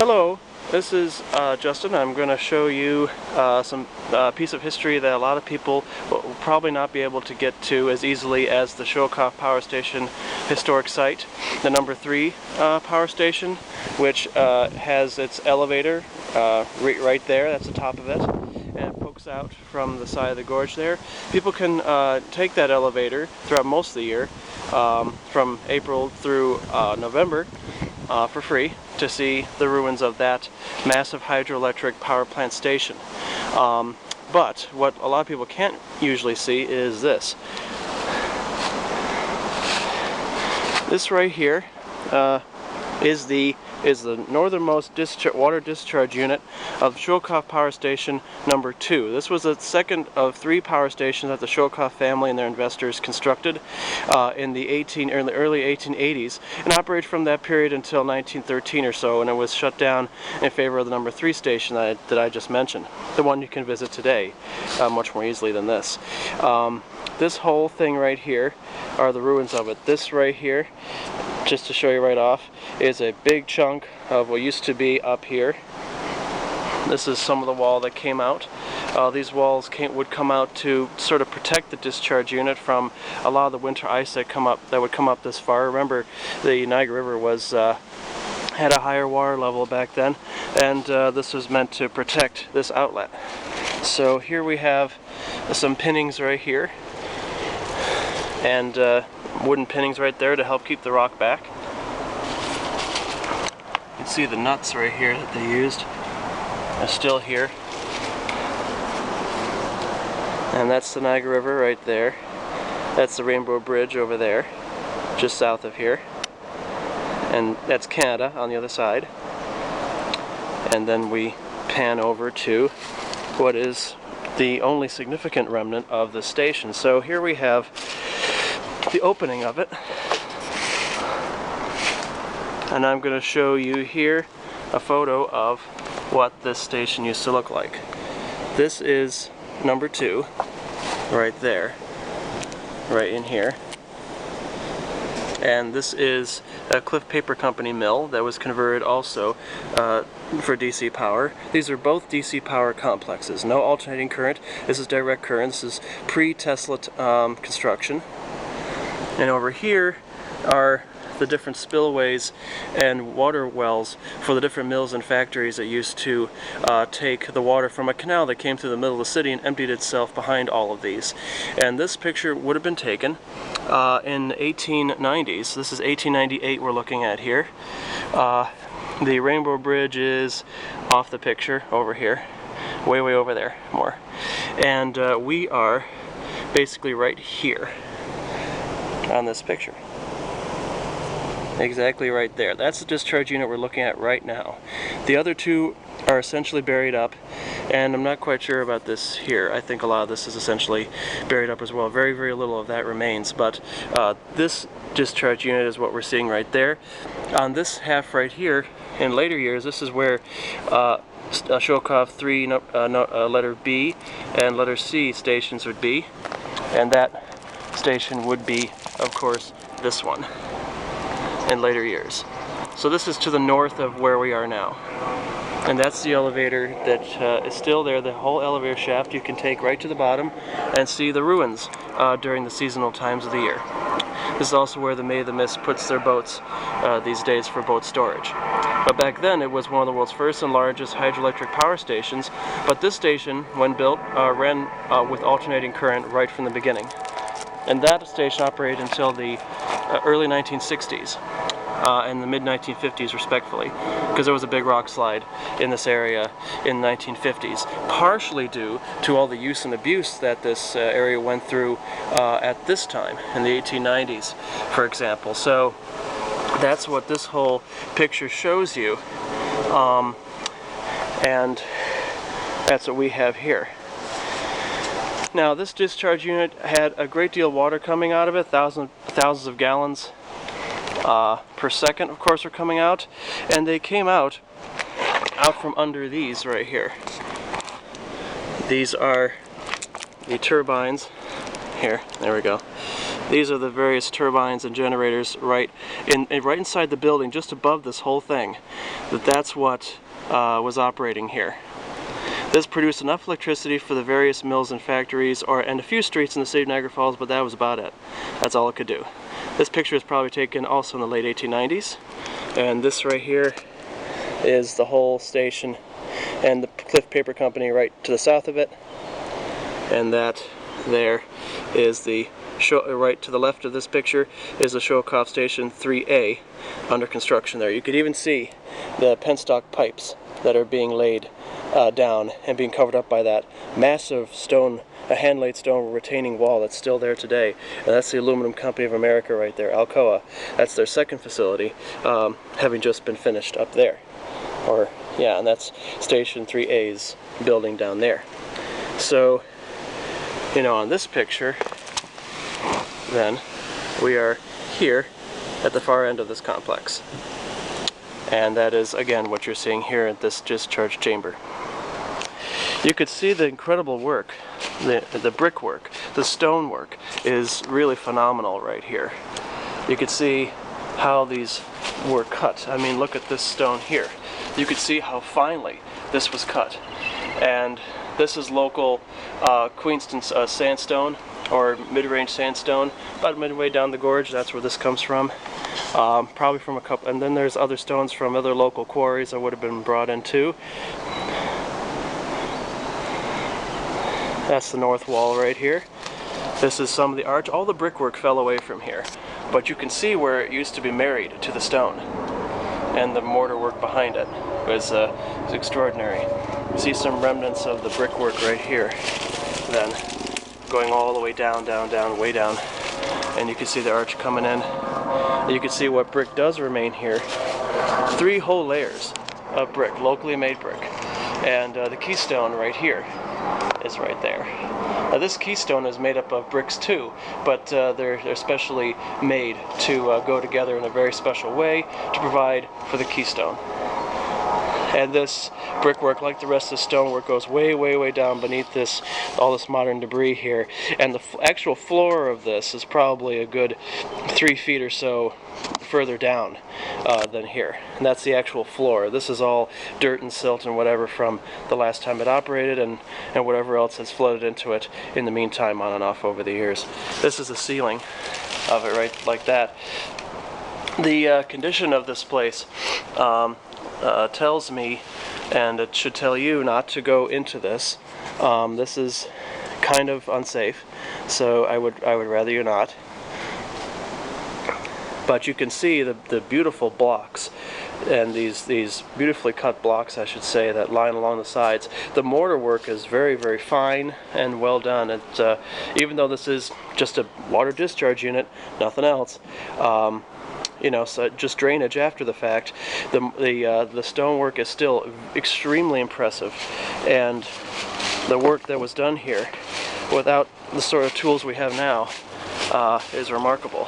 Hello, this is Justin. I'm going to show you some piece of history that a lot of people will probably not be able to get to as easily as the Schoellkopf Power Station historic site, the number 3 power station, which has its elevator right there. That's the top of it, and it pokes out from the side of the gorge there. People can take that elevator throughout most of the year, from April through November, for free, to see the ruins of that massive hydroelectric power plant station. But what a lot of people can't usually see is this. This right here is the northernmost water discharge unit of Schoellkopf Power Station number 2. This was the second of 3 power stations that the Schoellkopf family and their investors constructed in the early 1880s, and operated from that period until 1913 or so, and it was shut down in favor of the number 3 station that I just mentioned, the one you can visit today much more easily than this. This whole thing right here are the ruins of it. This right here, just to show you right off, is a big chunk of what used to be up here. This is some of the wall that came out. These walls would come out to sort of protect the discharge unit from a lot of the winter ice that would come up this far. Remember, the Niagara River had a higher water level back then, and this was meant to protect this outlet. So here we have some pinnings right here, and wooden pinnings right there to help keep the rock back. You can see the nuts right here that they used are still here. And that's the Niagara River right there. That's the Rainbow Bridge over there, just south of here. And that's Canada on the other side. And then we pan over to what is the only significant remnant of the station. So here we have the opening of it, and I'm going to show you here a photo of what this station used to look like. This is number 2 right there, right in here, and this is a Cliff Paper Company mill that was converted also for DC power. These are both DC power complexes, no alternating current. This is direct current. This is pre-Tesla construction. And over here are the different spillways and water wells for the different mills and factories that used to take the water from a canal that came through the middle of the city and emptied itself behind all of these. And this picture would have been taken in the 1890s. This is 1898 we're looking at here. The Rainbow Bridge is off the picture over here, way over there more. And we are basically right here on this picture. Exactly right there. That's the discharge unit we're looking at right now. The other 2 are essentially buried up, and I'm not quite sure about this here. I think a lot of this is essentially buried up as well. Very little of that remains, but this discharge unit is what we're seeing right there. On this half right here, in later years, this is where Schoellkopf 3 letter B and letter C stations would be, and that station would be, of course, this one in later years. So this is to the north of where we are now, and that's the elevator that is still there. The whole elevator shaft you can take right to the bottom and see the ruins during the seasonal times of the year. This is also where the May the Mist puts their boats these days for boat storage. But back then it was one of the world's first and largest hydroelectric power stations, but this station, when built, ran with alternating current right from the beginning. And that station operated until the early 1960s and the mid-1950s respectively, because there was a big rock slide in this area in the 1950s, partially due to all the use and abuse that this area went through at this time in the 1890s, for example. So that's what this whole picture shows you, and that's what we have here. Now, this discharge unit had a great deal of water coming out of it. Thousands of gallons per second, of course, were coming out, and they came out from under these right here. These are the turbines. Here, there we go. These are the various turbines and generators right inside the building, just above this whole thing. that's what was operating here. This produced enough electricity for the various mills and factories and a few streets in the city of Niagara Falls, but that was about it. That's all it could do. This picture was probably taken also in the late 1890s, and this right here is the whole station and the Cliff Paper Company right to the south of it, and that there is the right to the left of this picture is the Schoellkopf Station 3A under construction there. You could even see the penstock pipes that are being laid down and being covered up by that massive stone, a hand-laid stone retaining wall that's still there today. And that's the Aluminum Company of America right there, Alcoa. That's their second facility, having just been finished up there. Yeah, and that's Station 3A's building down there. So, you know, on this picture, then, we are here at the far end of this complex. And that is, again, what you're seeing here at this discharge chamber. You could see the incredible work, the brickwork, the stonework is really phenomenal right here. You could see how these were cut. I mean, look at this stone here. You could see how finely this was cut. And this is local Queenston sandstone, or mid-range sandstone, about midway down the gorge. That's where this comes from. Probably from a couple, and then there's other stones from other local quarries that would have been brought in too. That's the north wall right here. This is some of the arch. All the brickwork fell away from here, but you can see where it used to be married to the stone, and the mortar work behind it was extraordinary. You see some remnants of the brickwork right here, then going all the way down, way down, and you can see the arch coming in. You can see what brick does remain here. 3 whole layers of brick, locally made brick, and the keystone right here is right there. Now this keystone is made up of bricks too, but they're specially made to go together in a very special way to provide for the keystone. And this brickwork, like the rest of the stonework, goes way down beneath all this modern debris here. And the actual floor of this is probably a good 3 feet or so further down than here. And that's the actual floor. This is all dirt and silt and whatever from the last time it operated, and whatever else has flooded into it in the meantime on and off over the years. This is the ceiling of it, right like that. The condition of this place tells me, and it should tell you, not to go into this. This is kind of unsafe, so I would rather you not. But you can see the beautiful blocks, and these beautifully cut blocks, I should say, that line along the sides. The mortar work is very fine and well done. It, even though this is just a water discharge unit, nothing else. You know, so just drainage after the fact. The stonework is still extremely impressive, and the work that was done here, without the sort of tools we have now, is remarkable.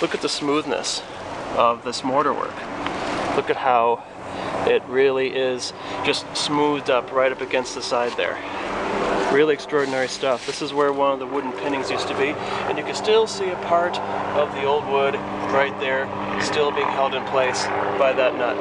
Look at the smoothness of this mortar work. Look at how it really is just smoothed up right up against the side there. Really extraordinary stuff. This is where one of the wooden pinnings used to be, and you can still see a part of the old wood right there, still being held in place by that nut.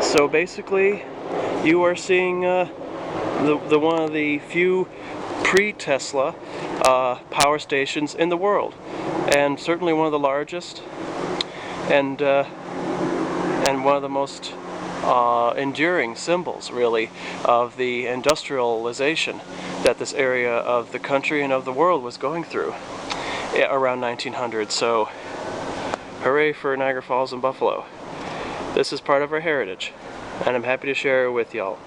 So basically, you are seeing the one of the few pre-Tesla power stations in the world, and certainly one of the largest, and one of the most enduring symbols, really, of the industrialization that this area of the country and of the world was going through around 1900. So, hooray for Niagara Falls and Buffalo. This is part of our heritage, and I'm happy to share it with y'all.